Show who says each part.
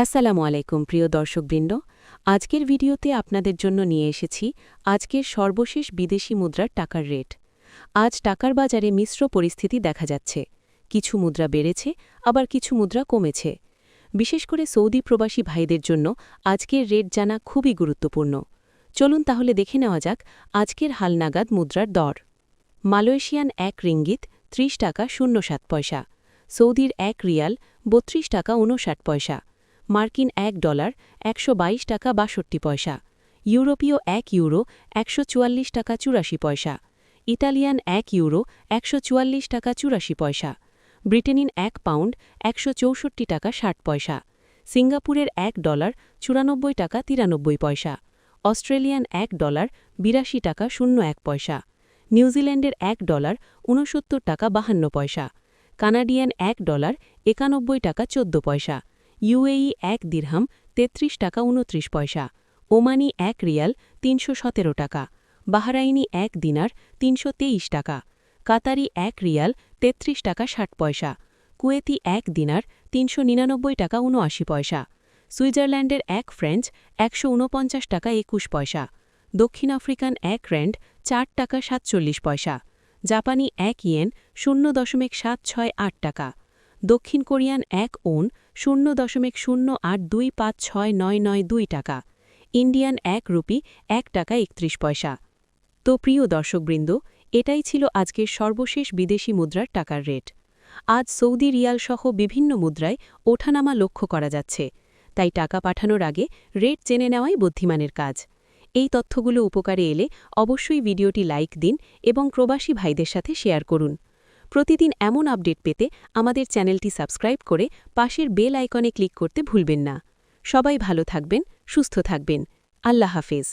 Speaker 1: আসসালামু আলাইকুম প্রিয় দর্শকবৃন্দ। আজকের ভিডিওতে আপনাদের জন্য নিয়ে এসেছি আজকের সর্বশেষ বিদেশি মুদ্রার টাকার রেট। আজ টাকার বাজারে মিশ্র পরিস্থিতি দেখা যাচ্ছে। কিছু মুদ্রা বেড়েছে, আবার কিছু মুদ্রা কমেছে। বিশেষ করে সৌদি প্রবাসী ভাইদের জন্য আজকের রেট জানা খুবই গুরুত্বপূর্ণ। চলুন তাহলে দেখে নেওয়া যাক আজকের হালনাগাদ মুদ্রার দর। মালয়েশিয়ান ১ রিঙ্গিত ৩০ টাকা ০৭ পয়সা, সৌদির ১ রিয়াল ৩২ টাকা ৫৯ পয়সা, মার্কিন $1 ১২২ টাকা ৬২ পয়সা, ইউরোপীয় ১ ইউরো ১৪৪ টাকা ৮৪ পয়সা, ইতালিয়ান ১ ইউরো ১৪৪ টাকা ৮৪ পয়সা, ব্রিটেনিন ১ পাউন্ড ১৬৪ টাকা ৬০ পয়সা, সিঙ্গাপুরের $1 ৯৪ টাকা ৯৩ পয়সা, অস্ট্রেলিয়ান $1 ৮২ টাকা ০১ পয়সা, নিউজিল্যান্ডের $1 ৬৯ টাকা ৫২ পয়সা, কানাডিয়ান $1 ৯১ টাকা ১৪ পয়সা, ইউএই ১ দিরহাম ৩৩ টাকা ২৯ পয়সা, ওমানি ১ রিয়াল ৩১৭ টাকা, বাহরাইনি ১ দিনার ৩২৩ টাকা, কাতারি ১ রিয়াল ৩৩ টাকা ৬০ পয়সা, কুয়েতি ১ দিনার ৩৯৯ টাকা ৭৯ পয়সা, সুইজারল্যান্ডের ১ ফ্রেঞ্চ ১৪৯ টাকা ২১ পয়সা, দক্ষিণ আফ্রিকান ১ র্যান্ড ৪ টাকা ৪৭ পয়সা, জাপানি ১ ইয়েন ০.৭৬৮ টাকা, দক্ষিণ কোরিয়ান ১ ওন ০.০৮২৫৬৯৯২ টাকা, ইন্ডিয়ান ১ রুপি ১ টাকা ৩১ পয়সা। তো প্রিয় দর্শকবৃন্দ, এটাই ছিল আজকের সর্বশেষ বিদেশি মুদ্রার টাকার রেট। আজ সৌদি রিয়াল সহ বিভিন্ন মুদ্রায় ওঠানামা লক্ষ্য করা যাচ্ছে, তাই টাকা পাঠানোর আগে রেট জেনে নেওয়াই বুদ্ধিমানের কাজ। এই তথ্যগুলো উপকারে এলে অবশ্যই ভিডিওটি লাইক দিন এবং প্রবাসী ভাইদের সাথে শেয়ার করুন। প্রতিদিন এমন আপডেট পেতে আমাদের চ্যানেলটি সাবস্ক্রাইব করে পাশের বেল আইকনে ক্লিক করতে ভুলবেন না। সবাই ভালো থাকবেন, সুস্থ থাকবেন। আল্লাহ হাফেজ।